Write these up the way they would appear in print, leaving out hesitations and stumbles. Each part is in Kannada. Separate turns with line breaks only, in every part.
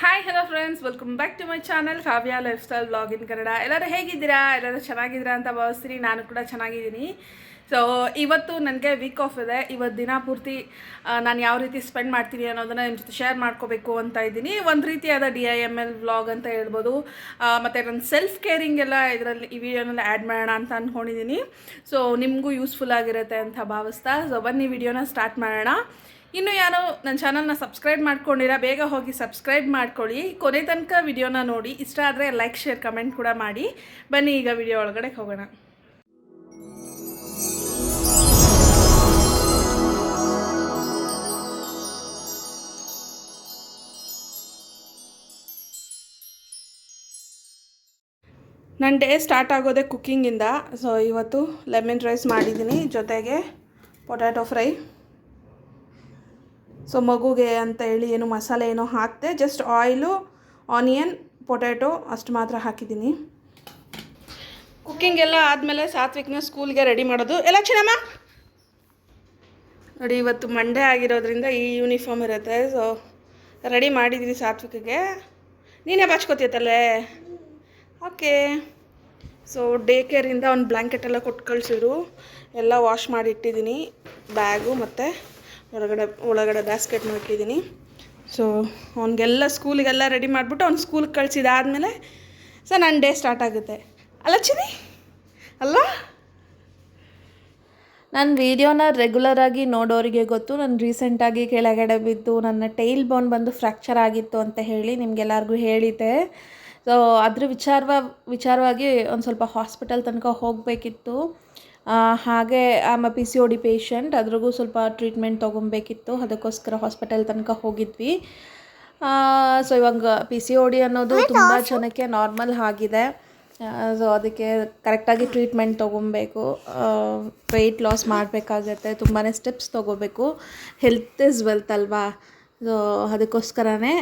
Hi hello friends, welcome back to my channel Kavya lifestyle blog in Kannada. ಎಲ್ಲರೂ ಹೇಗಿದ್ದೀರಾ? ಎಲ್ಲರೂ ಚೆನ್ನಾಗಿದ್ದೀರಾ ಅಂತ ಭಾವಿಸ್ತೀನಿ. ನಾನು ಕೂಡ ಚೆನ್ನಾಗಿದ್ದೀನಿ. ಸೊ ಇವತ್ತು ನನಗೆ ವೀಕ್ ಆಫ್ ಇದೆ. ಇವತ್ತು ದಿನ ಪೂರ್ತಿ ನಾನು ಯಾವ ರೀತಿ ಸ್ಪೆಂಡ್ ಮಾಡ್ತೀನಿ ಅನ್ನೋದನ್ನು ನಿಮ್ಮ ಜೊತೆ ಶೇರ್ ಮಾಡ್ಕೋಬೇಕು ಅಂತ ಇದ್ದೀನಿ. ಒಂದು ರೀತಿಯಾದ DIML ವ್ಲಾಗ್ ಅಂತ ಹೇಳ್ಬೋದು. ಮತ್ತು ನನ್ನ ಸೆಲ್ಫ್ ಕೇರಿಂಗ್ ಎಲ್ಲ ಇದರಲ್ಲಿ ಈ ವಿಡಿಯೋನಲ್ಲಿ ಆ್ಯಡ್ ಮಾಡೋಣ ಅಂತ ಅಂದ್ಕೊಂಡಿದ್ದೀನಿ. ಸೊ ನಿಮಗೂ ಯೂಸ್ಫುಲ್ ಆಗಿರುತ್ತೆ ಅಂತ ಭಾವಿಸ್ತಾ ಸೊ ಬನ್ನಿ ವಿಡಿಯೋನ ಸ್ಟಾರ್ಟ್ ಮಾಡೋಣ. ಇನ್ನು ಯಾರು ನನ್ನ ಚಾನಲ್ನ ಸಬ್ಸ್ಕ್ರೈಬ್ ಮಾಡ್ಕೊಂಡಿರಾ ಬೇಗ ಹೋಗಿ ಸಬ್ಸ್ಕ್ರೈಬ್ ಮಾಡ್ಕೊಳ್ಳಿ. ಕೊನೆ ತನಕ ವಿಡಿಯೋನ ನೋಡಿ. ಇಷ್ಟ ಆದರೆ ಲೈಕ್, ಶೇರ್, ಕಮೆಂಟ್ ಕೂಡ ಮಾಡಿ. ಬನ್ನಿ ಈಗ ವಿಡಿಯೋ ಒಳಗಡೆ ಹೋಗೋಣ. ನನ್ನ ಡೇ ಸ್ಟಾರ್ಟ್ ಆಗೋದೇ ಕುಕ್ಕಿಂಗಿಂದ. ಸೊ ಇವತ್ತು ಲೆಮನ್ ರೈಸ್ ಮಾಡಿದ್ದೀನಿ, ಜೊತೆಗೆ ಪೊಟ್ಯಾಟೊ ಫ್ರೈ. ಸೊ ಮಗುಗೆ ಅಂತ ಹೇಳಿ ಏನು ಮಸಾಲೆ ಏನೋ ಹಾಕಿದೆ, ಜಸ್ಟ್ ಆಯಿಲು, ಆನಿಯನ್, ಪೊಟ್ಯಾಟೊ ಅಷ್ಟು ಮಾತ್ರ ಹಾಕಿದ್ದೀನಿ. ಕುಕ್ಕಿಂಗ್ ಎಲ್ಲ ಆದಮೇಲೆ ಸಾತ್ವಿಕ್ನ ಸ್ಕೂಲ್ಗೆ ರೆಡಿ ಮಾಡೋದು. ಎಲ್ಲ ಚಿನ್ನಮ್ಮ ನೋಡಿ, ಇವತ್ತು ಮಂಡೇ ಆಗಿರೋದ್ರಿಂದ ಈ ಯೂನಿಫಾರ್ಮ್ ಇರುತ್ತೆ. ಸೊ ರೆಡಿ ಮಾಡಿದ್ದೀನಿ ಸಾತ್ವಿಕ್ಗೆ. ನೀನೇ ಬಾಚ್ಕೋತೀಯತ್ತಲ್ಲೇ? ಓಕೆ. ಸೊ ಡೇ ಕೇರಿಂದ ಒಂದು ಬ್ಲ್ಯಾಂಕೆಟ್ ಎಲ್ಲ ಕೊಟ್ಟು ಕಳಿಸಿದ್ರು. ಎಲ್ಲ ವಾಶ್ ಮಾಡಿ ಇಟ್ಟಿದ್ದೀನಿ. ಬ್ಯಾಗು ಮತ್ತು ಒಳಗಡೆ ಬ್ಯಾಸ್ಕೆಟ್ನ ಇಟ್ಟಿದ್ದೀನಿ. ಸೊ ಅವನಿಗೆಲ್ಲ ಸ್ಕೂಲಿಗೆಲ್ಲ ರೆಡಿ ಮಾಡಿಬಿಟ್ಟು ಅವ್ನು ಸ್ಕೂಲಿಗೆ ಕಳಿಸಿದಾದ್ಮೇಲೆ ಸೊ ನನ್ನ ಡೇ ಸ್ಟಾರ್ಟ್ ಆಗುತ್ತೆ. ಅಲ್ಲ ಚಿನಿ ಅಲ್ಲ?
ನನ್ನ ವೀಡಿಯೋನ ರೆಗ್ಯುಲರಾಗಿ ನೋಡೋರಿಗೆ ಗೊತ್ತು, ನಾನು ರೀಸೆಂಟಾಗಿ ಕೆಳಗಡೆ ಬಿದ್ದು ನನ್ನ ಟೈಲ್ ಬೋನ್ ಬಂದು ಫ್ರ್ಯಾಕ್ಚರ್ ಆಗಿತ್ತು ಅಂತ ಹೇಳಿ ನಿಮಗೆಲ್ಲರಿಗೂ ಹೇಳಿದ್ದೆ. ಸೊ ಅದ್ರ ವಿಚಾರವಾಗಿ ಒಂದು ಸ್ವಲ್ಪ ಹಾಸ್ಪಿಟಲ್ ತನಕ ಹೋಗಬೇಕಿತ್ತು. ಹಾಗೆ ಆಮ PCOD ಪೇಷಂಟ್, ಅದ್ರಿಗೂ ಸ್ವಲ್ಪ ಟ್ರೀಟ್ಮೆಂಟ್ ತೊಗೊಬೇಕಿತ್ತು. ಅದಕ್ಕೋಸ್ಕರ ಹಾಸ್ಪಿಟಲ್ ತನಕ ಹೋಗಿದ್ವಿ. ಸೊ ಇವಾಗ PCOD ಅನ್ನೋದು ತುಂಬ ಜನಕ್ಕೆ ನಾರ್ಮಲ್ ಆಗಿದೆ. ಸೊ ಅದಕ್ಕೆ ಕರೆಕ್ಟಾಗಿ ಟ್ರೀಟ್ಮೆಂಟ್ ತೊಗೊಬೇಕು. ವೆಯ್ಟ್ ಲಾಸ್ ಮಾಡಬೇಕಾಗತ್ತೆ, ತುಂಬಾ ಸ್ಟೆಪ್ಸ್ ತೊಗೋಬೇಕು. ಹೆಲ್ತ್ ಇಸ್ ವೆಲ್ತ್ ಅಲ್ವಾ? ಸೊ ಅದಕ್ಕೋಸ್ಕರನೇ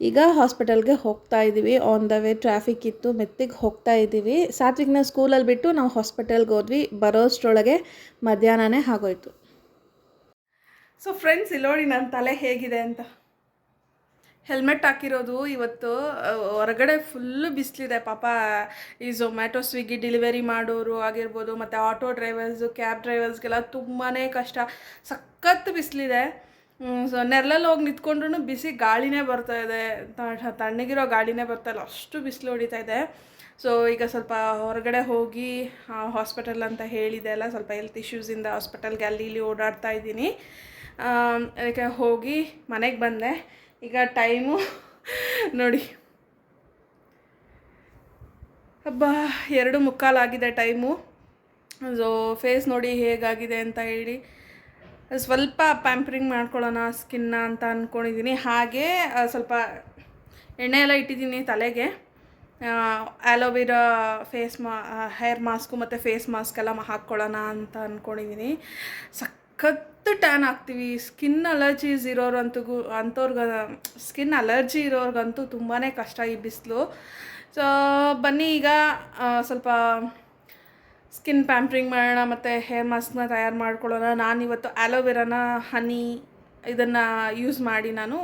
ಈಗ ಹಾಸ್ಪಿಟಲ್ಗೆ ಹೋಗ್ತಾ ಇದ್ದೀವಿ. ಆನ್ ದ ವೇ ಟ್ರಾಫಿಕ್ ಇತ್ತು, ಮೆತ್ತಿಗೆ ಹೋಗ್ತಾ ಇದ್ದೀವಿ. ಸಾತ್ವಿಕ್ನ ಸ್ಕೂಲಲ್ಲಿ ಬಿಟ್ಟು ನಾವು ಹಾಸ್ಪಿಟಲ್ಗೆ ಹೋದ್ವಿ. ಬರೋಷ್ಟರೊಳಗೆ ಮಧ್ಯಾಹ್ನನೇ ಆಗೋಯ್ತು.
ಸೊ ಫ್ರೆಂಡ್ಸ್, ಇಲ್ಲಿ ನೋಡಿ ನನ್ನ ತಲೆ ಹೇಗಿದೆ ಅಂತ. ಹೆಲ್ಮೆಟ್ ಹಾಕಿರೋದು ಇವತ್ತು. ಹೊರಗಡೆ ಫುಲ್ಲು ಬಿಸಿಲಿದೆ. ಪಾಪ ಈ ಝೊಮ್ಯಾಟೊ, ಸ್ವಿಗ್ಗಿ ಡೆಲಿವರಿ ಮಾಡೋರು ಆಗಿರ್ಬೋದು, ಮತ್ತು ಆಟೋ ಡ್ರೈವರ್ಸು, ಕ್ಯಾಬ್ ಡ್ರೈವರ್ಸ್ಗೆಲ್ಲ ತುಂಬಾ ಕಷ್ಟ. ಸಖತ್ತು ಬಿಸಿಲಿದೆ. ಸೊ ನೆರಳಲ್ಲಿ ಹೋಗಿ ನಿಂತ್ಕೊಂಡ್ರೂ ಬಿಸಿ ಗಾಳಿನೇ ಬರ್ತಾಯಿದೆ, ತಣ್ಣಗಿರೋ ಗಾಳಿನೇ ಬರ್ತಾಯಿಲ್ಲ, ಅಷ್ಟು ಬಿಸಿಲು ಹೊಡಿತಾ ಇದೆ. ಸೊ ಈಗ ಸ್ವಲ್ಪ ಹೊರಗಡೆ ಹೋಗಿ ಹಾಸ್ಪಿಟಲ್ ಅಂತ ಹೇಳಿದೆ ಅಲ್ಲ, ಸ್ವಲ್ಪ ಹೆಲ್ತ್ ಇಶ್ಯೂಸಿಂದ ಹಾಸ್ಪಿಟಲ್ಗೆ ಅಲ್ಲಿ ಇಲ್ಲಿ ಓಡಾಡ್ತಾ ಇದ್ದೀನಿ. ಅದಕ್ಕೆ ಹೋಗಿ ಮನೆಗೆ ಬಂದೆ. ಈಗ ಟೈಮು ನೋಡಿ, ಹಬ್ಬ 2:45 ಆಗಿದೆ ಟೈಮು. ಸೊ ಫೇಸ್ ನೋಡಿ ಹೇಗಾಗಿದೆ ಅಂತ ಹೇಳಿ ಸ್ವಲ್ಪ ಪ್ಯಾಂಪರಿಂಗ್ ಮಾಡ್ಕೊಳ್ಳೋಣ ಸ್ಕಿನ್ನ ಅಂತ ಅಂದ್ಕೊಂಡಿದ್ದೀನಿ. ಹಾಗೆ ಸ್ವಲ್ಪ ಎಣ್ಣೆ ಎಲ್ಲ ಇಟ್ಟಿದ್ದೀನಿ ತಲೆಗೆ. ಆ್ಯಲೋವೆರಾ ಹೇರ್ ಮಾಸ್ಕು ಮತ್ತು ಫೇಸ್ ಮಾಸ್ಕ್ ಎಲ್ಲ ಹಾಕ್ಕೊಳ್ಳೋಣ ಅಂತ ಅಂದ್ಕೊಂಡಿದ್ದೀನಿ. ಸಖತ್ತು ಟ್ಯಾನ್ ಆಗ್ತೀವಿ. ಸ್ಕಿನ್ ಅಲರ್ಜೀಸ್ ಸ್ಕಿನ್ ಅಲರ್ಜಿ ಇರೋರ್ಗಂತೂ ತುಂಬಾ ಕಷ್ಟ ಈ ಬಿಸಿಲು. ಸೊ ಬನ್ನಿ ಈಗ ಸ್ವಲ್ಪ ಸ್ಕಿನ್ ಪ್ಯಾಂಪರಿಂಗ್ ಮಾಡೋಣ ಮತ್ತು ಹೇರ್ ಮಾಸ್ಕ್ನ ತಯಾರು ಮಾಡ್ಕೊಳ್ಳೋಣ. ನಾನಿವತ್ತು ಆ್ಯಲೋವೆರಾನ, ಹನಿ ಇದನ್ನು ಯೂಸ್ ಮಾಡಿ ನಾನು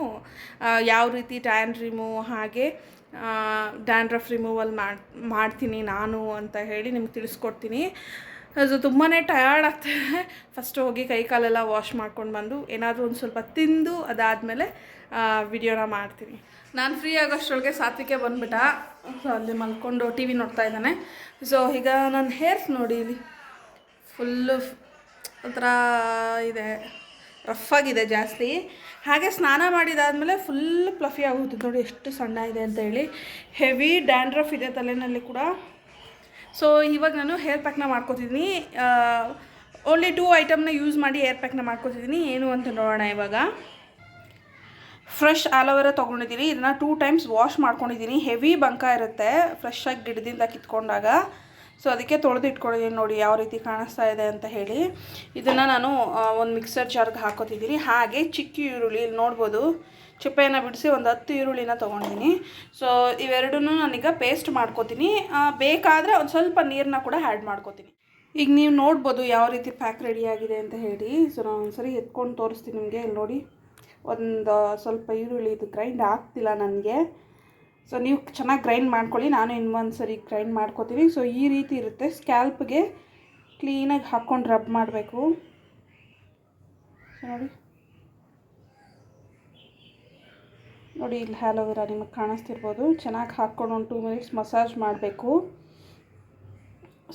ಯಾವ ರೀತಿ ಟ್ಯಾನ್ ರಿಮೂವ್ ಹಾಗೆ ಡ್ಯಾಂಡ್ರಫ್ ರಿಮೂವಲ್ ಮಾಡ್ತೀನಿ ನಾನು ಅಂತ ಹೇಳಿ ನಿಮ್ಗೆ ತಿಳಿಸ್ಕೊಡ್ತೀನಿ. ಅದು ತುಂಬಾ ಟಯರ್ಡ್ ಆಗ್ತಾಯಿದೆ. ಫಸ್ಟ್ ಹೋಗಿ ಕೈ ಕಾಲೆಲ್ಲ ವಾಶ್ ಮಾಡ್ಕೊಂಡು ಬಂದು ಏನಾದರೂ ಒಂದು ಸ್ವಲ್ಪ ತಿಂದು ಅದಾದಮೇಲೆ ವಿಡಿಯೋನ ಮಾಡ್ತೀನಿ. ನಾನು ಫ್ರೀ ಆಗೋಷ್ಟರೊಳಗೆ ಸಾತ್ವಿಕೆ ಬಂದುಬಿಟ್ಟ. ಸೊ ಅಲ್ಲಿ ಮಲ್ಕೊಂಡು TV ನೋಡ್ತಾ ಇದ್ದಾನೆ. ಸೊ ಈಗ ನನ್ನ ಹೇರ್ಸ್ ನೋಡಿ, ಇಲ್ಲಿ ಫುಲ್ಲು ಒಂಥರ ಇದೆ, ರಫ್ ಆಗಿದೆ ಜಾಸ್ತಿ. ಹಾಗೆ ಸ್ನಾನ ಮಾಡಿದಾದಮೇಲೆ ಫುಲ್ ಫ್ಲಫಿ ಆಗುತ್ತೆ. ನೋಡಿ ಎಷ್ಟು ಸಣ್ಣ ಇದೆ ಅಂತ ಹೇಳಿ. ಹೆವಿ ಡ್ಯಾಂಡ್ರಫ್ ಇದೆ ತಲೆಯಲ್ಲಿ ಕೂಡ. ಸೊ ಇವಾಗ ನಾನು ಹೇರ್ ಪ್ಯಾಕ್ನ ಮಾಡ್ಕೊತಿದ್ದೀನಿ. ಓನ್ಲಿ 2 ಐಟಮ್ನ ಯೂಸ್ ಮಾಡಿ ಹೇರ್ ಪ್ಯಾಕ್ನ ಮಾಡ್ಕೊತಿದ್ದೀನಿ. ಏನು ಅಂತ ನೋಡೋಣ. ಇವಾಗ ಫ್ರೆಶ್ ಆಲೋವೆರಾ ತೊಗೊಂಡಿದ್ದೀನಿ. ಇದನ್ನು 2 ಟೈಮ್ಸ್ ವಾಶ್ ಮಾಡ್ಕೊಂಡಿದ್ದೀನಿ. ಹೆವಿ ಬಂಕ ಇರುತ್ತೆ ಫ್ರೆಶ್ ಆಗಿ ಗಿಡದಿಂದ ಕಿತ್ಕೊಂಡಾಗ. ಸೊ ಅದಕ್ಕೆ ತೊಳೆದು ಇಟ್ಕೊಂಡಿದ್ದೀನಿ. ನೋಡಿ ಯಾವ ರೀತಿ ಕಾಣಿಸ್ತಾ ಇದೆ ಅಂತ ಹೇಳಿ. ಇದನ್ನು ನಾನು ಒಂದು ಮಿಕ್ಸರ್ ಜಾರ್ಗೆ ಹಾಕೋತಿದ್ದೀನಿ. ಹಾಗೆ ಚಿಕ್ಕ ಈರುಳ್ಳಿ ಇಲ್ಲಿ ನೋಡ್ಬೋದು, ಚಿಪ್ಪೆಯನ್ನು ಬಿಡಿಸಿ ಒಂದು 10 ಈರುಳ್ಳಿನ ತೊಗೊಂಡಿದ್ದೀನಿ. ಸೊ ಇವೆರಡನ್ನೂ ನಾನೀಗ ಪೇಸ್ಟ್ ಮಾಡ್ಕೋತೀನಿ. ಬೇಕಾದರೆ ಒಂದು ಸ್ವಲ್ಪ ನೀರನ್ನ ಕೂಡ ಆ್ಯಡ್ ಮಾಡ್ಕೋತೀನಿ. ಈಗ ನೀವು ನೋಡ್ಬೋದು ಯಾವ ರೀತಿ ಪ್ಯಾಕ್ ರೆಡಿಯಾಗಿದೆ ಅಂತ ಹೇಳಿ. ಸೊ ನಾನು ಒಂದ್ಸರಿ ಎತ್ಕೊಂಡು ತೋರಿಸ್ತೀನಿ ನಿಮಗೆ. ಇಲ್ಲಿ ನೋಡಿ ಒಂದು ಸ್ವಲ್ಪ ಈರುಳ್ಳಿ, ಇದು ಗ್ರೈಂಡ್ ಆಗ್ತಿಲ್ಲ ನನಗೆ. ಸೊ ನೀವು ಚೆನ್ನಾಗಿ ಗ್ರೈಂಡ್ ಮಾಡ್ಕೊಳ್ಳಿ, ನಾನು ಇನ್ನೊಂದು ಸರಿ ಗ್ರೈಂಡ್ ಮಾಡ್ಕೊತೀನಿ. ಸೊ ಈ ರೀತಿ ಇರುತ್ತೆ. ಸ್ಕ್ಯಾಲ್ಪ್ಗೆ ಕ್ಲೀನಾಗಿ ಹಾಕ್ಕೊಂಡು ರಬ್ ಮಾಡಬೇಕು. ನೋಡಿ ನೋಡಿ ಇಲ್ಲಿ ಆಲೋವೆರಾ ನಿಮಗೆ ಕಾಣಿಸ್ತಿರ್ಬೋದು. ಚೆನ್ನಾಗಿ ಹಾಕ್ಕೊಂಡು ಒಂದು 2 ಮಿನಿಟ್ಸ್ ಮಸಾಜ್ ಮಾಡಬೇಕು.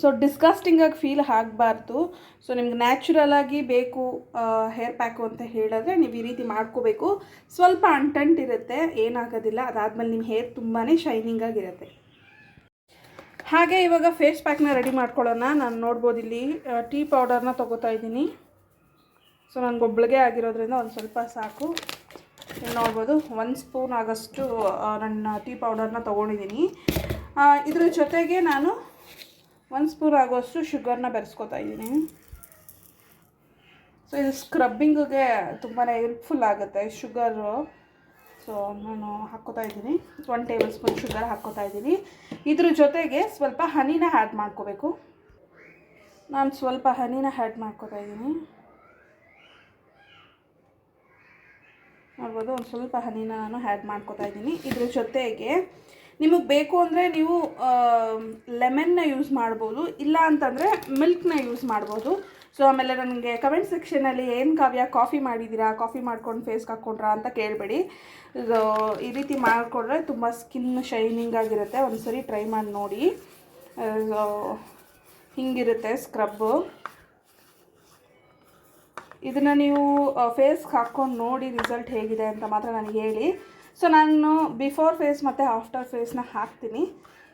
ಸೊ ಡಿಸ್ಗಸ್ಟಿಂಗಾಗಿ ಫೀಲ್ ಆಗಬಾರ್ದು. ಸೊ ನಿಮ್ಗೆ ನ್ಯಾಚುರಲಾಗಿ ಬೇಕು ಹೇರ್ ಪ್ಯಾಕು ಅಂತ ಹೇಳಿದ್ರೆ ನೀವು ಈ ರೀತಿ ಮಾಡ್ಕೋಬೇಕು. ಸ್ವಲ್ಪ ಅಂಟಂಟಿರುತ್ತೆ, ಏನಾಗೋದಿಲ್ಲ. ಅದಾದಮೇಲೆ ನಿಮ್ಮ ಹೇರ್ ತುಂಬಾ ಶೈನಿಂಗಾಗಿರುತ್ತೆ. ಹಾಗೆ ಇವಾಗ ಫೇಸ್ ಪ್ಯಾಕ್ನ ರೆಡಿ ಮಾಡ್ಕೊಳ್ಳೋಣ. ನಾನು ನೋಡ್ಬೋದು ಇಲ್ಲಿ ಟೀ ಪೌಡರ್ನ ತೊಗೋತಾ ಇದ್ದೀನಿ. ಸೊ ನನಗೊಬ್ಳಿಗೆ ಆಗಿರೋದ್ರಿಂದ ಒಂದು ಸ್ವಲ್ಪ ಸಾಕು. ಇಲ್ಲಿ ನೋಡ್ಬೋದು 1 ಸ್ಪೂನ್ ಆಗೋಷ್ಟು ನನ್ನ ಟೀ ಪೌಡರ್ನ ತೊಗೊಂಡಿದ್ದೀನಿ. ಇದ್ರ ಜೊತೆಗೆ ನಾನು 1 ಸ್ಪೂನ್ ಆಗೋಷ್ಟು ಶುಗರ್ನ ಬೆರೆಸ್ಕೊತಾ ಇದ್ದೀನಿ. ಸೊ ಇದು ಸ್ಕ್ರಬ್ಬಿಂಗಿಗೆ ತುಂಬಾ ಹೆಲ್ಪ್ಫುಲ್ ಆಗುತ್ತೆ ಶುಗರು. ಸೊ ನಾನು ಹಾಕ್ಕೋತಾ ಇದ್ದೀನಿ 1 ಟೇಬಲ್ ಸ್ಪೂನ್ ಶುಗರ್ ಹಾಕ್ಕೋತಾ ಇದ್ದೀನಿ. ಇದ್ರ ಜೊತೆಗೆ ಸ್ವಲ್ಪ ಹನಿನ ಆ್ಯಡ್ ಮಾಡ್ಕೋಬೇಕು. ನಾನು ಸ್ವಲ್ಪ ಹನಿನ ಆ್ಯಡ್ ಮಾಡ್ಕೋತಾ ಇದ್ದೀನಿ. ನೋಡ್ಬೋದು ಒಂದು ಸ್ವಲ್ಪ ಹನಿನ ನಾನು ಆ್ಯಡ್ ಮಾಡ್ಕೋತಾ ಇದ್ದೀನಿ. ಇದ್ರ ಜೊತೆಗೆ ನಿಮಗೆ ಬೇಕು ಅಂದರೆ ನೀವು ಲೆಮನ್ನ ಯೂಸ್ ಮಾಡ್ಬೋದು, ಇಲ್ಲ ಅಂತಂದರೆ ಮಿಲ್ಕ್ನ ಯೂಸ್ ಮಾಡ್ಬೋದು. ಸೊ ಆಮೇಲೆ ನನಗೆ ಕಮೆಂಟ್ ಸೆಕ್ಷನಲ್ಲಿ ಏನು ಕಾವ್ಯ ಕಾಫಿ ಮಾಡಿದ್ದೀರಾ, ಕಾಫಿ ಮಾಡ್ಕೊಂಡು ಫೇಸ್ಗೆ ಹಾಕ್ಕೊಂಡ್ರಾ ಅಂತ ಕೇಳಬೇಡಿ. ಇದು ಈ ರೀತಿ ಮಾಡಿಕೊಂಡ್ರೆ ತುಂಬ ಸ್ಕಿನ್ ಶೈನಿಂಗ್ ಆಗಿರುತ್ತೆ. ಒಂದು ಸರಿ ಟ್ರೈ ಮಾಡಿ ನೋಡಿ. ಹಿಂಗಿರುತ್ತೆ ಸ್ಕ್ರಬ್ಬು. ಇದನ್ನು ನೀವು ಫೇಸ್ಗೆ ಹಾಕ್ಕೊಂಡು ನೋಡಿ ರಿಸಲ್ಟ್ ಹೇಗಿದೆ ಅಂತ ಮಾತ್ರ ನನಗೆ ಹೇಳಿ. ಸೊ ನಾನು ಬಿಫೋರ್ ಫೇಸ್ ಮತ್ತು ಆಫ್ಟರ್ ಫೇಸ್ನ ಹಾಕ್ತೀನಿ.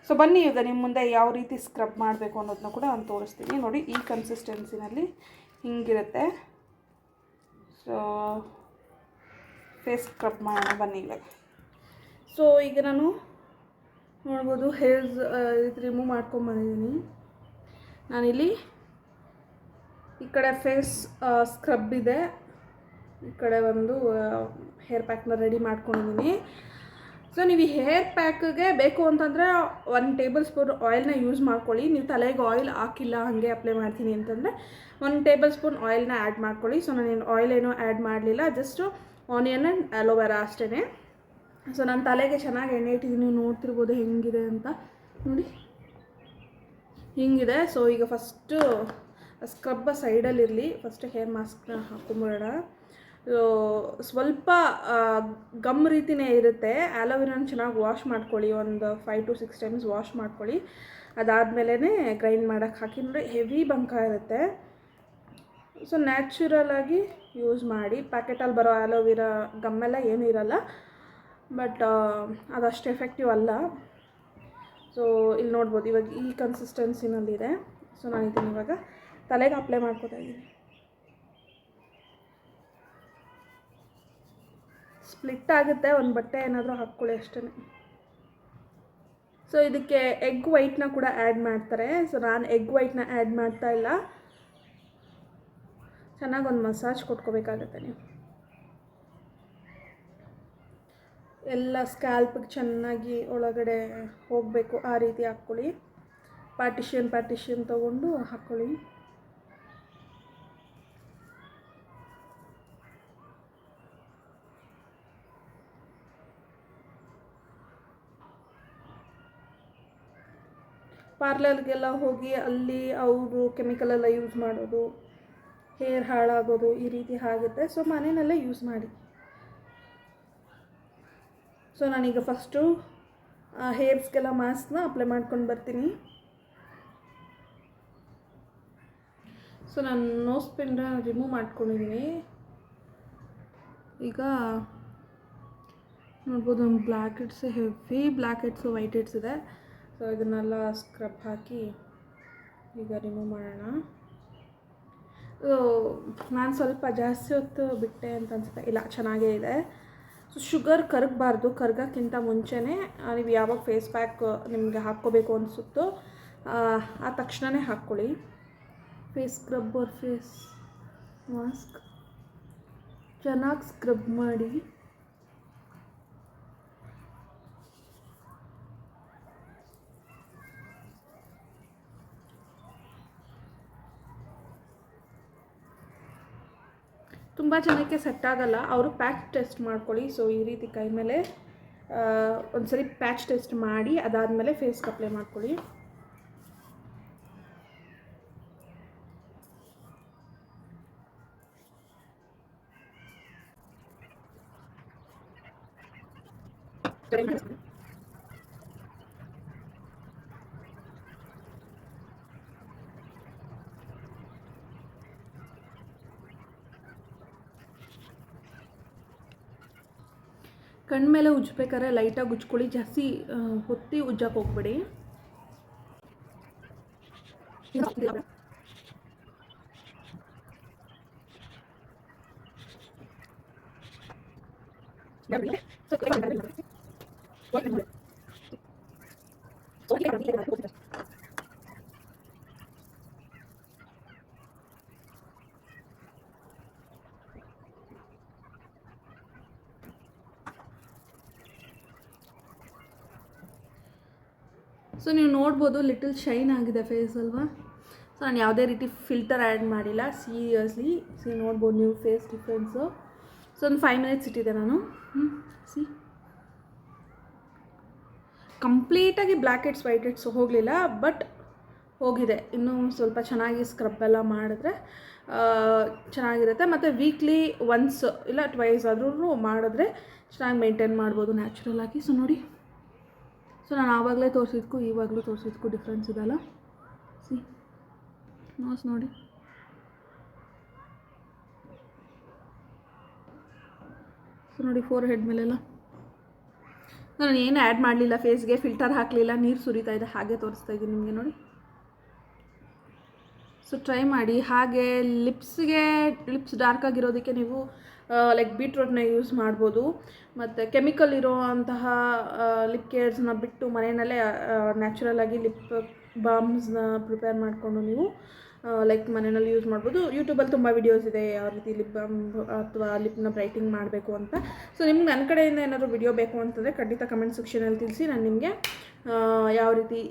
ಸೊ ಬನ್ನಿ ಈಗ ನಿಮ್ಮ ಮುಂದೆ ಯಾವ ರೀತಿ ಸ್ಕ್ರಬ್ ಮಾಡಬೇಕು ಅನ್ನೋದನ್ನ ಕೂಡ ನಾನು ತೋರಿಸ್ತೀನಿ. ನೋಡಿ ಈ ಕನ್ಸಿಸ್ಟೆನ್ಸಿನಲ್ಲಿ ಹಿಂಗಿರುತ್ತೆ. ಸೊ ಫೇಸ್ ಸ್ಕ್ರಬ್ ಮಾಡೋಣ ಬನ್ನಿ ಇವಾಗ. ಸೊ ಈಗ ನಾನು ನೋಡ್ಬೋದು ಹೇರ್ಸ್ ಇದು ರಿಮೂವ್ ಮಾಡ್ಕೊಂಬಂದಿದ್ದೀನಿ. ನಾನಿಲ್ಲಿ ಈ ಕಡೆ ಫೇಸ್ ಸ್ಕ್ರಬ್ ಇದೆ, ಈ ಕಡೆ ಒಂದು ಹೇರ್ ಪ್ಯಾಕ್ನ ರೆಡಿ ಮಾಡ್ಕೊಂಡಿದ್ದೀನಿ. ಸೊ ನೀವು ಈ ಹೇರ್ ಪ್ಯಾಕ್ಗೆ ಬೇಕು ಅಂತಂದರೆ 1 ಟೇಬಲ್ ಸ್ಪೂನ್ ಆಯಿಲ್ನ ಯೂಸ್ ಮಾಡ್ಕೊಳ್ಳಿ. ನೀವು ತಲೆಗೆ ಆಯಿಲ್ ಹಾಕಿಲ್ಲ ಹಾಗೆ ಅಪ್ಲೈ ಮಾಡ್ತೀನಿ ಅಂತಂದರೆ 1 ಟೇಬಲ್ ಸ್ಪೂನ್ ಆಯಿಲ್ನ ಆ್ಯಡ್ ಮಾಡ್ಕೊಳ್ಳಿ. ಸೊ ನಾನೇನು ಆಯಿಲ್ ಏನೂ ಆ್ಯಡ್ ಮಾಡಲಿಲ್ಲ, ಜಸ್ಟು ಆನಿಯನ್ ಆ್ಯಂಡ್ ಆಲೋವೆರಾ ಅಷ್ಟೇ. ಸೊ ನಾನು ತಲೆಗೆ ಚೆನ್ನಾಗಿ ಎಣ್ಣೆ ಇಟ್ಟಿದ್ದೀನಿ, ನೀವು ನೋಡ್ತಿರ್ಬೋದು ಹೆಂಗಿದೆ ಅಂತ. ನೋಡಿ ಹಿಂಗಿದೆ. ಸೊ ಈಗ ಫಸ್ಟು ಸ್ಕ್ರಬ್ಬ ಸೈಡಲ್ಲಿರಲಿ, ಫಸ್ಟ್ ಹೇರ್ ಮಾಸ್ಕ್ನ ಹಾಕೊಂಬಿಡೋಣ. ಸ್ವಲ್ಪ ಗಮ್ ರೀತಿಯೇ ಇರುತ್ತೆ. ಆಲೋವೆರಾನ ಚೆನ್ನಾಗಿ ವಾಶ್ ಮಾಡ್ಕೊಳ್ಳಿ, ಒಂದು 5 to 6 ಟೈಮ್ಸ್ ವಾಶ್ ಮಾಡ್ಕೊಳ್ಳಿ. ಅದಾದಮೇಲೆ ಗ್ರೈಂಡ್ ಮಾಡೋಕ್ಕೆ ಹಾಕಿ. ನೋಡಿ ಹೆವಿ ಬಂಕ ಇರುತ್ತೆ. ಸೊ ನ್ಯಾಚುರಲಾಗಿ ಯೂಸ್ ಮಾಡಿ. ಪ್ಯಾಕೆಟಲ್ಲಿ ಬರೋ ಆಲೋವೆರಾ ಗಮ್ಮೆಲ್ಲ ಏನೂ ಇರಲ್ಲ, ಬಟ್ ಅದಷ್ಟು ಎಫೆಕ್ಟಿವ್ ಅಲ್ಲ. ಸೊ ಇಲ್ಲಿ ನೋಡ್ಬೋದು ಇವಾಗ ಈ ಕನ್ಸಿಸ್ಟೆನ್ಸಿನಲ್ಲಿದೆ. ಸೊ ನಾನು ಇದನ್ನು ಇವಾಗ ತಲೆಗೆ ಅಪ್ಲೈ ಮಾಡ್ಕೊತಾ ಇದ್ದೀನಿ. ಸ್ಪ್ಲಿಟ್ ಆಗುತ್ತೆ, ಒಂದು ಬಟ್ಟೆ ಏನಾದರೂ ಹಾಕ್ಕೊಳ್ಳಿ ಅಷ್ಟೇ. ಸೊ ಇದಕ್ಕೆ ಎಗ್ ವೈಟ್ನ ಕೂಡ ಆ್ಯಡ್ ಮಾಡ್ತಾರೆ. ಸೊ ನಾನು ಎಗ್ ವೈಟ್ನ ಆ್ಯಡ್ ಮಾಡ್ತಾ ಇಲ್ಲ. ಚೆನ್ನಾಗಿ ಒಂದು ಮಸಾಜ್ ಕೊಟ್ಕೋಬೇಕಾಗತ್ತೆ. ನೀವು ಎಲ್ಲ ಸ್ಕ್ಯಾಲ್ಪಿಗೆ ಚೆನ್ನಾಗಿ ಒಳಗಡೆ ಹೋಗಬೇಕು, ಆ ರೀತಿ ಹಾಕ್ಕೊಳ್ಳಿ. ಪಾರ್ಟಿಷನ್ ತೊಗೊಂಡು ಹಾಕ್ಕೊಳ್ಳಿ. ಪಾರ್ಲರ್ಗೆಲ್ಲ ಹೋಗಿ ಅಲ್ಲಿ ಅವರು ಕೆಮಿಕಲೆಲ್ಲ ಯೂಸ್ ಮಾಡೋದು, ಹೇರ್ ಹಾಳಾಗೋದು ಈ ರೀತಿ ಆಗುತ್ತೆ. ಸೊ ಮನೆಯಲ್ಲೇ ಯೂಸ್ ಮಾಡಿ. ಸೊ ನಾನೀಗ ಫಸ್ಟು ಹೇರ್ಸ್ಗೆಲ್ಲ ಮಾಸ್ಕ್ನ ಅಪ್ಲೈ ಮಾಡ್ಕೊಂಡು ಬರ್ತೀನಿ. ಸೊ ನಾನು ನೋಸ್ ಪಿನ್ನ ರಿಮೂವ್ ಮಾಡ್ಕೊಂಡಿದ್ದೀನಿ. ಈಗ ನೋಡ್ಬೋದು ಒಂದು black heads, heavy black heads, white heads ಇದೆ. ಸೊ ಇದನ್ನೆಲ್ಲ ಸ್ಕ್ರಬ್ ಹಾಕಿ ಈಗ ರಿಮೂವ್ ಮಾಡೋಣ. ನಾನು ಸ್ವಲ್ಪ ಜಾಸ್ತಿ ಹೊತ್ತು ಬಿಟ್ಟೆ ಅಂತ ಅನಿಸುತ್ತೆ. ಇಲ್ಲ, ಚೆನ್ನಾಗೇ ಇದೆ. So sugar ಕರಗಬಾರ್ದು. ಕರಗೋಕ್ಕಿಂತ ಮುಂಚೆನೇ ನೀವು ಯಾವಾಗ ಫೇಸ್ ಪ್ಯಾಕ್ ನಿಮಗೆ ಹಾಕ್ಕೋಬೇಕು ಅನಿಸುತ್ತೋ ಆ ತಕ್ಷಣವೇ ಹಾಕ್ಕೊಳ್ಳಿ. Face scrub or face mask ಚೆನ್ನಾಗಿ ಸ್ಕ್ರಬ್ ಮಾಡಿ. ತುಂಬ ಜನಕ್ಕೆ ಸೆಟ್ ಆಗಲ್ಲ, ಅವರು ಪ್ಯಾಚ್ ಟೆಸ್ಟ್ ಮಾಡ್ಕೊಳ್ಳಿ. ಸೊ ಈ ರೀತಿ ಕೈ ಮೇಲೆ ಒಂದ್ಸರಿ ಪ್ಯಾಚ್ ಟೆಸ್ಟ್ ಮಾಡಿ ಅದಾದಮೇಲೆ ಫೇಸ್ಗೆ ಅಪ್ಲೈ ಮಾಡ್ಕೊಳ್ಳಿ. ಕಣ್ಮೇಲೆ ಉಜ್ಬೇಕಾದ್ರೆ ಲೈಟಾಗಿ ಉಜ್ಕೊಳ್ಳಿ, ಜಾಸ್ತಿ ಹೊತ್ತಿ ಉಜ್ಜಕ್ಕೆ ಹೋಗ್ಬೇಡಿ. ಸೊ ನೀವು ನೋಡ್ಬೋದು ಲಿಟಲ್ ಶೈನ್ ಆಗಿದೆ ಫೇಸ್ ಅಲ್ವಾ. ಸೊ ನಾನು ಯಾವುದೇ ರೀತಿ ಫಿಲ್ಟರ್ ಆ್ಯಡ್ ಮಾಡಿಲ್ಲ, ಸೀರಿಯಸ್ಲಿ. ನೋಡ್ಬೋದು ನೀವು ಫೇಸ್ ಡಿಫ್ರೆನ್ಸು. ಸೊ ಒಂದು 5 ಮಿನಿಟ್ಸ್ ಇಟ್ಟಿದ್ದೆ ನಾನು. ಕಂಪ್ಲೀಟಾಗಿ ಬ್ಲ್ಯಾಕ್ ಹೆಡ್ಸ್ ವೈಟ್ ಹೆಡ್ಸ್ ಹೋಗಲಿಲ್ಲ, ಬಟ್ ಹೋಗಿದೆ. ಇನ್ನೂ ಸ್ವಲ್ಪ ಚೆನ್ನಾಗಿ ಸ್ಕ್ರಬ್ ಎಲ್ಲ ಮಾಡಿದ್ರೆ ಚೆನ್ನಾಗಿರುತ್ತೆ. ಮತ್ತು ವೀಕ್ಲಿ ಒನ್ಸ್ ಇಲ್ಲ ಟ್ವೈಸ್ ಆದ್ರೂ ಮಾಡಿದ್ರೆ ಚೆನ್ನಾಗಿ ಮೇಂಟೈನ್ ಮಾಡ್ಬೋದು ನ್ಯಾಚುರಲ್ ಆಗಿ. ಸೊ ನೋಡಿ, ಸೊ ನಾನು ಆವಾಗಲೇ ತೋರಿಸಿದ್ಕು ಇವಾಗಲೂ ತೋರಿಸಿದ್ಕು ಡಿಫ್ರೆನ್ಸ್ ಇದಲ್ಲ. ನೋಸ್ ನೋಡಿ. ಸೊ ನೋಡಿ, ಫೋರ್ ಹೆಡ್ ಮೇಲೆಲ್ಲ ನಾನು ಏನು ಆ್ಯಡ್ ಮಾಡಲಿಲ್ಲ, ಫೇಸ್ಗೆ ಫಿಲ್ಟರ್ ಹಾಕಲಿಲ್ಲ, ನೀರು ಸುರಿತಾ ಇದೆ, ಹಾಗೆ ತೋರಿಸ್ತಾ ಇದ್ದೀನಿ ನಿಮಗೆ ನೋಡಿ. ಸೊ ಟ್ರೈ ಮಾಡಿ. ಹಾಗೆ ಲಿಪ್ಸ್ ಡಾರ್ಕ್ ಆಗಿರೋದಕ್ಕೆ ನೀವು ಲೈಕ್ ಬೀಟ್ರೂಟ್ನ ಯೂಸ್ ಮಾಡ್ಬೋದು. ಮತ್ತು ಕೆಮಿಕಲ್ ಇರೋವಂತಹ ಲಿಪ್ ಕೇರ್ಸ್ನ ಬಿಟ್ಟು ಮನೆಯಲ್ಲೇ ನ್ಯಾಚುರಲಾಗಿ ಲಿಪ್ ಬಾಮ್ಸ್ನ ಪ್ರಿಪೇರ್ ಮಾಡಿಕೊಂಡು ನೀವು ಲೈಕ್ ಮನೆಯಲ್ಲಿ ಯೂಸ್ ಮಾಡ್ಬೋದು. ಯೂಟ್ಯೂಬಲ್ಲಿ ತುಂಬ ವಿಡಿಯೋಸ್ ಇದೆ ಯಾವ ರೀತಿ ಲಿಪ್ ಬಾಮ್ ಅಥವಾ ಲಿಪ್ನ ಬ್ರೈಟಿಂಗ್ ಮಾಡಬೇಕು ಅಂತ. ಸೊ ನಿಮ್ಗೆ ನನ್ನ ಕಡೆಯಿಂದ ಏನಾದರೂ ವಿಡಿಯೋ ಬೇಕು ಅಂತಂದರೆ ಖಂಡಿತ ಕಮೆಂಟ್ ಸೆಕ್ಷನಲ್ಲಿ ತಿಳಿಸಿ, ನಾನು ನಿಮಗೆ ಯಾವ ರೀತಿ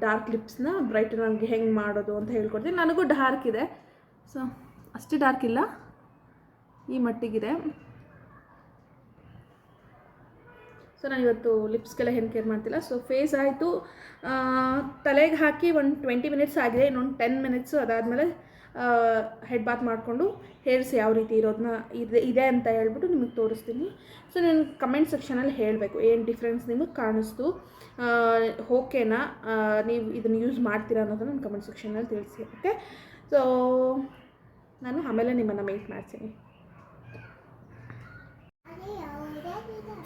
ಡಾರ್ಕ್ ಲಿಪ್ಸ್ನ ಬ್ರೈಟನ್ ಆಗಿ ಹೆಂಗೆ ಮಾಡೋದು ಅಂತ ಹೇಳ್ಕೊಡ್ತೀನಿ. ನನಗೂ ಡಾರ್ಕ್ ಇದೆ, ಸೊ ಅಷ್ಟು ಡಾರ್ಕ್ ಇಲ್ಲ, ಈ ಮಟ್ಟಿಗಿದೆ. ಸೊ ನಾನು ಇವತ್ತು ಲಿಪ್ಸ್ಗೆಲ್ಲ ಏನು ಕೇರ್ ಮಾಡ್ತಿಲ್ಲ. ಸೊ ಫೇಸ್ ಆಯಿತು, ತಲೆಗೆ ಹಾಕಿ ಒಂದು 20 ಮಿನಿಟ್ಸ್ ಆಗಿದೆ, ಇನ್ನೊಂದು 10 ಮಿನಿಟ್ಸು ಅದಾದಮೇಲೆ ಹೆಡ್ ಬಾತ್ ಮಾಡಿಕೊಂಡು ಹೇರ್ಸ್ ಯಾವ ರೀತಿ ಇರೋದನ್ನ ಇದೆ ಅಂತ ಹೇಳ್ಬಿಟ್ಟು ನಿಮಗೆ ತೋರಿಸ್ತೀನಿ. ಸೊ ನಾನು ಕಮೆಂಟ್ ಸೆಕ್ಷನಲ್ಲಿ ಹೇಳಬೇಕು ಏನು ಡಿಫ್ರೆನ್ಸ್ ನಿಮಗೆ ಕಾಣಿಸ್ತು, ಓಕೆನಾ, ನೀವು ಇದನ್ನು ಯೂಸ್ ಮಾಡ್ತೀರಾ ಅನ್ನೋದನ್ನು ನನ್ನ ಕಮೆಂಟ್ ಸೆಕ್ಷನಲ್ಲಿ ತಿಳಿಸಿ. ಓಕೆ, ಸೊ ನಾನು ಆಮೇಲೆ ನಿಮ್ಮನ್ನು ಮೀಟ್ ಮಾಡ್ತೀನಿ.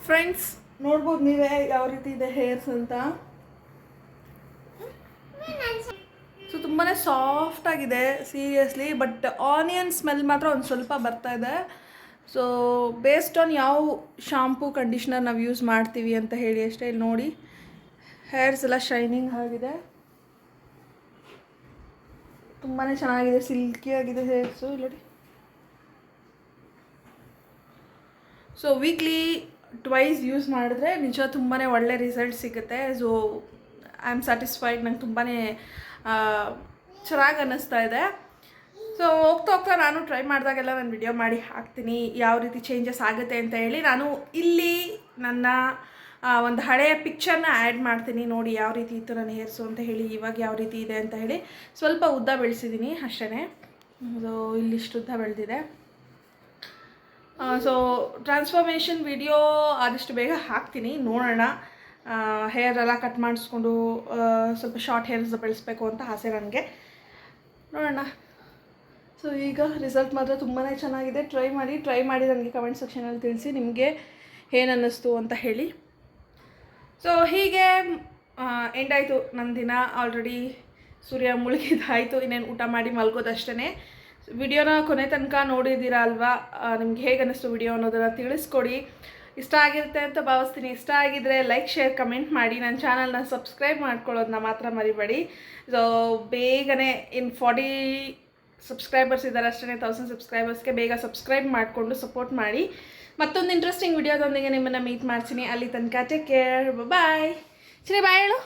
ಫ್ರೆಂಡ್ಸ್ ನೋಡ್ಬೋದು ನೀವೇ ಯಾವ ರೀತಿ ಇದೆ ಹೇರ್ಸ್ ಅಂತ. ಸೊ ತುಂಬಾ ಸಾಫ್ಟಾಗಿದೆ ಸೀರಿಯಸ್ಲಿ, ಬಟ್ ಆನಿಯನ್ ಸ್ಮೆಲ್ ಮಾತ್ರ ಒಂದು ಸ್ವಲ್ಪ ಬರ್ತಾ ಇದೆ. ಸೊ ಬೇಸ್ಡ್ ಆನ್ ಯಾವ ಶಾಂಪೂ ಕಂಡೀಷ್ನರ್ ನಾವು ಯೂಸ್ ಮಾಡ್ತೀವಿ ಅಂತ ಹೇಳಿ ಅಷ್ಟೇ. ಇಲ್ಲಿ ನೋಡಿ, ಹೇರ್ಸ್ ಎಲ್ಲ ಶೈನಿಂಗ್ ಆಗಿದೆ, ತುಂಬಾ ಚೆನ್ನಾಗಿದೆ, ಸಿಲ್ಕಿ ಆಗಿದೆ ಹೇರ್ಸು. ಇಲ್ಲಿ ನೋಡಿ. ಸೊ ವೀಕ್ಲಿ ಟ್ವೈಸ್ ಯೂಸ್ ಮಾಡಿದ್ರೆ ನಿಜ ತುಂಬಾ ಒಳ್ಳೆ ರಿಸಲ್ಟ್ ಸಿಗುತ್ತೆ. ಸೊ ಐ ಆಮ್ ಸ್ಯಾಟಿಸ್ಫೈಡ್, ನಂಗೆ ತುಂಬಾ ಚೆನ್ನಾಗಿ ಅನ್ನಿಸ್ತಾ ಇದೆ. ಸೊ ಹೋಗ್ತಾ ನಾನು ಟ್ರೈ ಮಾಡಿದಾಗೆಲ್ಲ ನಾನು ವಿಡಿಯೋ ಮಾಡಿ ಹಾಕ್ತೀನಿ ಯಾವ ರೀತಿ ಚೇಂಜಸ್ ಆಗುತ್ತೆ ಅಂತ ಹೇಳಿ. ನಾನು ಇಲ್ಲಿ ನನ್ನ ಒಂದು ಹಳೆಯ ಪಿಕ್ಚರ್ನ ಆ್ಯಡ್ ಮಾಡ್ತೀನಿ, ನೋಡಿ ಯಾವ ರೀತಿ ಇತ್ತು ನನ್ನ ಹೇರ್ಸು ಅಂತ ಹೇಳಿ, ಇವಾಗ ಯಾವ ರೀತಿ ಇದೆ ಅಂತ ಹೇಳಿ. ಸ್ವಲ್ಪ ಉದ್ದ ಬೆಳೆಸಿದ್ದೀನಿ ಅಷ್ಟೇ. ಸೊ ಇಲ್ಲಿಷ್ಟು ಉದ್ದ ಬೆಳೆದಿದೆ. ಸೊ ಟ್ರಾನ್ಸ್ಫಾರ್ಮೇಷನ್ ವಿಡಿಯೋ ಆದಷ್ಟು ಬೇಗ ಹಾಕ್ತೀನಿ, ನೋಡೋಣ. ಹೇರ್ ಎಲ್ಲ ಕಟ್ ಮಾಡಿಸ್ಕೊಂಡು ಸ್ವಲ್ಪ ಶಾರ್ಟ್ ಹೇರ್ಸ್ ಬೆಳೆಸ್ಬೇಕು ಅಂತ ಆಸೆ ನನಗೆ, ನೋಡೋಣ. ಸೊ ಈಗ ರಿಸಲ್ಟ್ ಮಾತ್ರ ತುಂಬಾ ಚೆನ್ನಾಗಿದೆ. ಟ್ರೈ ಮಾಡಿ ನನಗೆ ಕಮೆಂಟ್ ಸೆಕ್ಷನಲ್ಲಿ ತಿಳಿಸಿ ನಿಮಗೆ ಏನು ಅನ್ನಿಸ್ತು ಅಂತ ಹೇಳಿ. ಸೊ ಹೀಗೆ ಎಂಡ್ ಆಯಿತು ನನ್ನ ದಿನ. ಆಲ್ರೆಡಿ ಸೂರ್ಯ ಮುಳುಗಿದಾಯಿತು, ಇನ್ನೇನು ಊಟ ಮಾಡಿ ಮಲ್ಗೋದಷ್ಟೇ. ವಿಡಿಯೋನ ಕೊನೆ ತನಕ ನೋಡಿದ್ದೀರಾ ಅಲ್ವಾ, ನಿಮ್ಗೆ ಹೇಗೆ ಅನ್ನಿಸ್ತು ವಿಡಿಯೋ ಅನ್ನೋದನ್ನು ತಿಳಿಸ್ಕೊಡಿ. ಇಷ್ಟ ಆಗಿರುತ್ತೆ ಅಂತ ಭಾವಿಸ್ತೀನಿ. ಇಷ್ಟ ಆಗಿದ್ದರೆ ಲೈಕ್, ಶೇರ್, ಕಮೆಂಟ್ ಮಾಡಿ. ನನ್ನ ಚಾನಲ್ನ ಸಬ್ಸ್ಕ್ರೈಬ್ ಮಾಡ್ಕೊಳ್ಳೋದನ್ನ ಮಾತ್ರ ಮರಿಬೇಡಿ. ಸೊ ಬೇಗನೆ 40 ಸಬ್ಸ್ಕ್ರೈಬರ್ಸ್ ಇದ್ದಾರೆ ಅಷ್ಟೇ, 1000 ಸಬ್ಸ್ಕ್ರೈಬರ್ಸ್ಗೆ ಬೇಗ ಸಬ್ಸ್ಕ್ರೈಬ್ ಮಾಡಿಕೊಂಡು ಸಪೋರ್ಟ್ ಮಾಡಿ. ಮತ್ತೊಂದು ಇಂಟ್ರೆಸ್ಟಿಂಗ್ ವಿಡಿಯೋದೊಂದಿಗೆ ನಿಮ್ಮನ್ನು ಮೀಟ್ ಮಾಡ್ತೀನಿ. ಅಲ್ಲಿ ತನಕ ಟೇಕ್ ಕೇರ್, ಬಾಯ್. ಸರಿ ಬಾಯ್ ಹೇಳು.